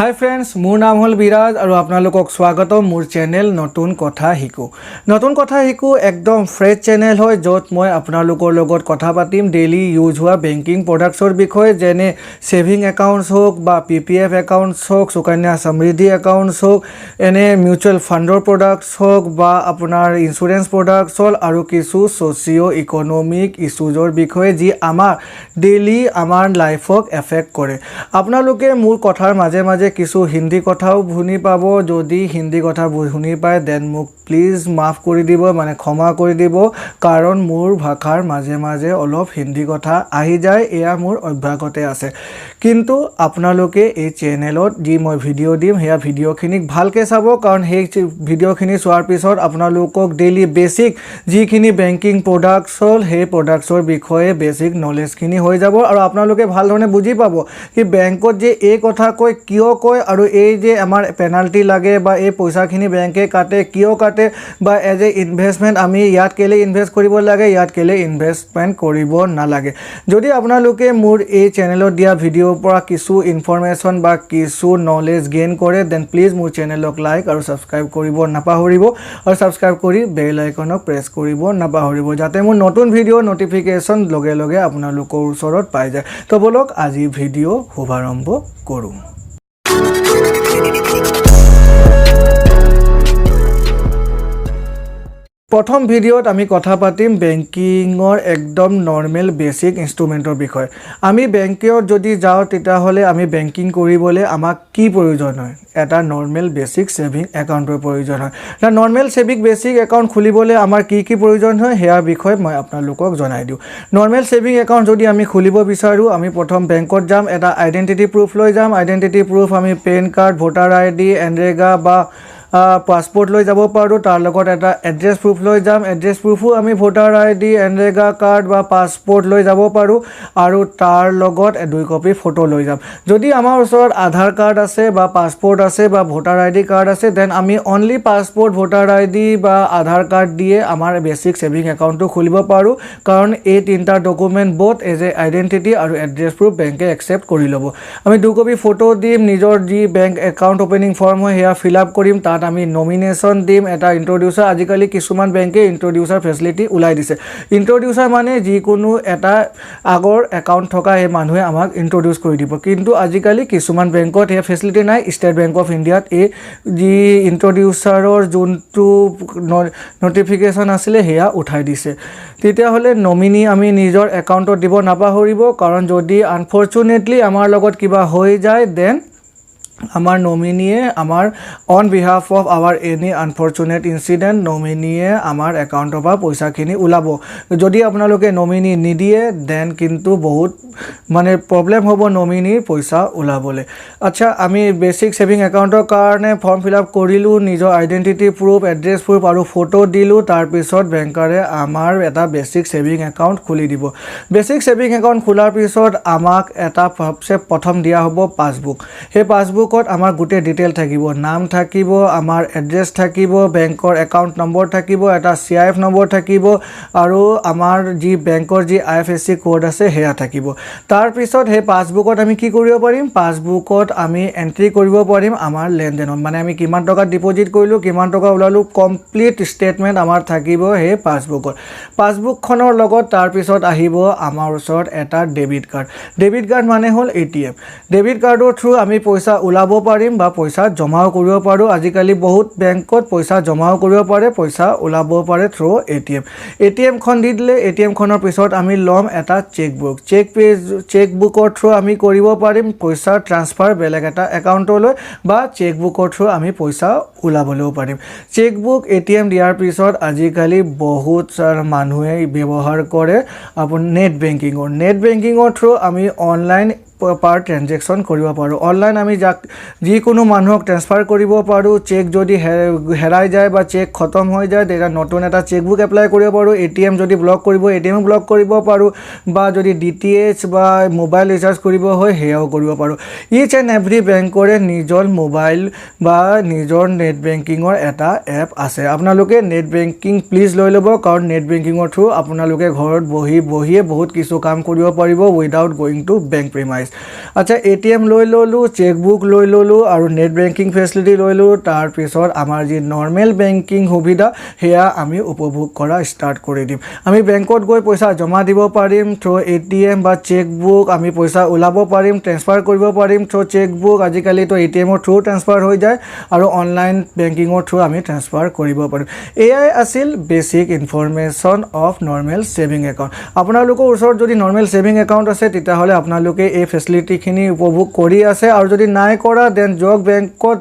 Hi friends मोर नाम हल विराज और आपनालोকক स्वागतम मोर चैनल नतुन कथा हिकू एकदम फ्रेश चैनल है जत मैं आपनालोকৰ লগত कथा पातिम डेली यूज हुआ बैंकिंग प्रोडक्ट्सर विषय जेने सेविंग एकाउंट्स होक बा पीपीएफ एकाउंट्स होक सुकन्या समृद्धि एकाउंट्स होक एने म्यूचुअल फंडर प्रोडक्ट्स होक बा आपनार इन्सुरेंस प्रोडक्ट्स हल और किछु सोशियो इकोनॉमिक इश्यूजर विषय जी आमार डेली आमार लाइफक एफेक्ट करे आपनालोके मोर कथार माजे माजे किछु हिंदी कथाओ शुनि पाब जदि हिंदी कथा शुनि पाए देन मुक प्लीज माफ कर दिब माने क्षमा कर दिब कारण मोर भाषार माजे माजे अलप हिंदी कथा आहि जाए एया मोर अभ्यासते आछे किन्तु आपनालोके ए चैनेलत जी मैं भिडिओ दिम हेया भिडिओखिनिक भालके चाब कारण हे भिडिओखिनि चोৱাৰ पिছত आपनालोকক डेली बेसिक जिखिनि बैंकिंग प्रोडक्ट्स हल हे प्रोडक्ट्सर विषये बेसिक नलेजखिनि हो যাব और आपनालोके ভাল ধৰণে বুজি পাব कि बैंकत जे ए कथा कय किय कय और ए जे आमार पेनाल्टी लागे बा ए पैसाखिनि बैंके काटे किय काटे बा एज ए इनभेस्टमेंट आमी यात केले इनभेस्ट करिब लागे यात केले इनभेस्टमेंट करिब नालागे जदि आपनालोके मोर ए चैनेलत दिया भिडिओ পৰা किछु इनफरमेशन बा किछु नलेज गेन करे देन प्लीज मोर चैनेलक लाइक और सब्सक्राइब करिब नापाहरिब और सब्सक्राइब करी बेल आइकनक प्रेस करिब नापाहरिब जाते मोर नतुन भिडिओ नोटिफिकेशन लगे लगे आपनालोকৰ ওচৰত पाइ যায় तो बोलक আজি भिडिओ शुभारम्भ करूँ। प्रथम भिडिओत आमी कथा पातिम बैंकिंगर एकदम नर्मेल बेसिक इन्स्ट्रुमेंटर विषय आमी बैंकत जदि जाओ तेता हले आमी बैंकिंग करिबले आमाक की प्रयोजन है एटा नर्मेल बेसिक सेविंग एकाउंटर प्रयोजन है ना नर्मेल सेविंग बेसिक एकाउंट खुलिबले आमार की प्रयोजन है हेया विषय मैं आपनालोকক जनाइ दिउ नर्मेल सेविंग एकाउंट जदि आमी खुलिब बिचारो आमी प्रथम बैंकत जाम एटा आइडेंटिटी प्रूफ লৈ जाम आइडेंटिटी प्रूफ आमी PAN card voter ID NREGA बा पासपोर्ट লৈ যাব পাৰো तार লগত এটা एड्रेस प्रूफ লৈ जाम एड्रेस प्रूफो आमी भोटार आईडी एनरेगा कार्ड बा पासपोर्ट লৈ যাব পাৰো আৰু तार লগত 2 कपि फोटो লৈ जाम যদি আমাৰ ওচৰত आधार कार्ड আছে বা पासपोर्ट আছে বা भोटार आईडी कार्ड আছে देन आमी ओनली पासपोर्ट भोटार आईडी बा आधार कार्ड दिए आमार बेसिक सेविंग एकाउंटটো খুলিব পাৰো কাৰণ এই তিনটা document both as a identity और एड्रेस प्रूफ बैंके एक्सेप्ट কৰি লব আমি 2 कपि फोटो दिम নিজৰ जी बैंक एकाउंट ओपनिंग फॉर्म হয় হেয়া ফিল আপ কৰিম आमी नमिनेशन दिम एटा इंट्रोड्यूसर आजिकाली किछुमान बैंके इंट्रोड्यूसर फैसिलिटी उलाई दिसे इंट्रोड्यूसर माने जिकोनो एटा आगर एकाउंट थका हे मानुहे आमाक इंट्रोड्यूस करि दिबो किन्तु आजिकाली किछुमान बैंकत हे फैसिलिटी नाइ स्टेट बैंक ऑफ इंडिया ए जी इंट्रोड्यूसरर जोंतु नोटिफिकेशन आसिले हेया उठाइ दिसे तेतिया हले नमिनी आमी निजर एकाउंटत दिबो नापाहरिब कारण जदि अनफर्चुनेटली आमार लगत किबा होय जाय देन आमार नमिनिये आमार on behalf of our any unfortunate incident नमिनिये आमार एकाउंटर पा पैसाखिनि उलाबो जदि आपनालोके नमिनी निदिए देन किन्तु बहुत माने प्रॉब्लम होबो नमिनी पैसा उलाबले अच्छा आमी बेसिक सेविंग एकाउंटर कारणे फॉर्म फिल अप करिलु निजर आइडेंटिटी प्रूफ एड्रेस प्रूफ और फोटो दिलु तार पिছত बैंकारे आमार एटा बेसिक सेविंग एकाउंट खुली दिबो बेसिक सेविंग एकाउंट खुलार पिছত आमाक एटा सबसे प्रथम दिया होबो पासबुक हे पासबुक आमार गोटे डिटेल থাকিব नाम থাকিব आमार एड्रेस থাকিব बैंकर एकाउंट नम्बर থাকিব एटा सीआईएफ नम्बर থাকিব আৰু आमार जी बैंकर जी आईएफएससी कोड আছে হেয়া থাকিব तार पिছত हे पासबुकत आमी की करिব পাৰিম पासबुकत आमी एंट्री करिব পাৰিম आमार लेनदेन माने आमी किमान टका डिपॉजिट करिलु किमान टका उलालु कमप्लीट स्टेटमेंट आमार থাকিব हे पासबुक खনৰ লগত तार पिছত আহিব आमार ওচৰত এটা डेबिट कार्ड माने হল एटीएम डेबिट कार्डर थ्रू आमी पैसा उलाबो पारिम बा पैसा जमाओ करिब पारो आजिकाली बहुत बैंकत पैसा जमाओ करिब पारे पैसा उलाबो पारे थ्रू एटीएम खन दि दिले एटीएम खনৰ पिছত आमी लम एटा चेकबुकर थ्रू आमी करिब पारिम पैसा ट्रांसफार बेलेग एटा एकाउंटলৈ बा चेकबुकर थ्रू आमी पैसा उलाबলৈও पारिम चेकबुक एटीएम दियार पिছত आजिकाली बहुत सारा मानुहे व्यवहार करे अपन नेट बेंकिंगर थ्रू आमी ऑनलाइन पर ट्रांजेक्शन करिब पारो ऑनलाइन आमी जिकोनो मानुहक ट्रांसफार करिब पारो चेक जदि हेराय जाय बा चेक खतम हो जाय तेरा नतुन एटा चेकबुक एप्लाई करिब पारो एटीएम जदि ब्लक करिब एटीएम ब्लक करिब पारो बा जदि डीटीएच बा मोबाइल रिचार्ज करिब होय हेयाও करिब पारो इच एंड एवरी बैंकरे निजर मोबाइल बा निजर नेट बेंकिंगर एटा एप আছে आपनालोके नेट बेंकिंग प्लीज লৈ লব কাৰণ नेट बेंकिंगर थ्रू आपनालोके घरत बहिए बहुत किछु काम करिब पारिब without going to bank premise আচ্ছা ATM লৈ ললোঁ চেকবুক লৈ ললোঁ আৰু নেট বেংকিং ফেচিলিটি লৈ ললোঁ তাৰ পিছত আমাৰ যি নৰ্মেল বেংকিং সুবিধা হেয়া আমি উপভোগ কৰা ষ্টাৰ্ট কৰি দিম আমি বেংকত গৈ পইচা জমা দিব পাৰিম থ্ৰু ATM বা চেকবুক আমি পইচা ওলাব পাৰিম ট্ৰান্সফাৰ কৰিব পাৰিম থ্ৰু চেকবুক আজিকালি তো ATM ৰ থ্ৰু ট্ৰান্সফাৰ হৈ যায় আৰু অনলাইন বেংকিঙৰ থ্ৰু আমি ট্ৰান্সফাৰ কৰিব পাৰিম এয়াই আছিল basic information of normal saving account আপোনালোকৰ ওচৰত যদি নৰ্মেল সেভিং একাউন্ট আছে তেতিয়াহলে আপোনালোকে এই ফেচিলিটি খিনি উপভোগ কৰি আছে আৰু যদি নাই কৰা দেন জগ বেংকত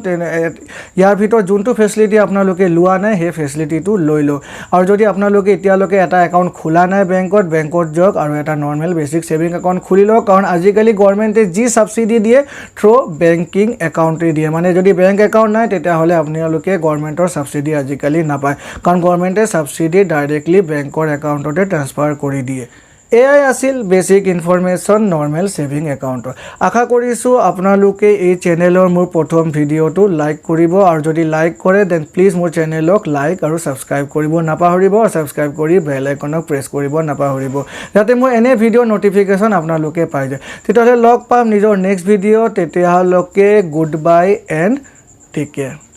ইয়াৰ ভিতৰত যোনটো ফেচিলিটি আপোনালোকে লোৱা নাই সেই ফেচিলিটিটো লৈ লওক আৰু যদি আপোনালোকে এতিয়ালৈকে এটা একাউন্ট খোলা নাই বেংকত জগ আৰু এটা নৰ্মেল বেসিক সেভিং একাউন্ট খুলি লওক কাৰণ আজিকালি গভৰ্নমেন্টে যি সাবসিডি দিয়ে থ্ৰু বেংকিং একাউন্টে দিয়ে মানে যদি বেংক একাউন্ট নাই তেতিয়াহলে আপোনালোকে গভৰ্নমেন্টৰ সাবসিডি আজিকালি নাপায় কাৰণ গভৰ্নমেন্টে সাবসিডি ডাইৰেক্টলি বেংকৰ একাউন্টতে ট্ৰান্সফাৰ কৰি দিয়ে এয়াই আছিল বেসিক ইনফৰমেশন নৰ্মেল সেভিং একাউন্টৰ আশা কৰিছো আপোনালোকে এই চেনেলৰ মোৰ প্ৰথম ভিডিঅটো লাইক কৰিব আৰু যদি লাইক কৰে দেন প্লিজ মোৰ চেনেলক লাইক আৰু সাবস্ক্ৰাইব কৰিব নাপাহৰিব আৰু সাবস্ক্ৰাইব কৰি বেল আইকনক প্ৰেছ কৰিব নাপাহৰিব যাতে মই এনে ভিডিঅ নটিফিকেশন আপোনালোকে পাই যায় তেতিয়াহলে লগ পাম নিজৰ নেক্সট ভিডিঅ তেতিয়ালৈকে good bye and take care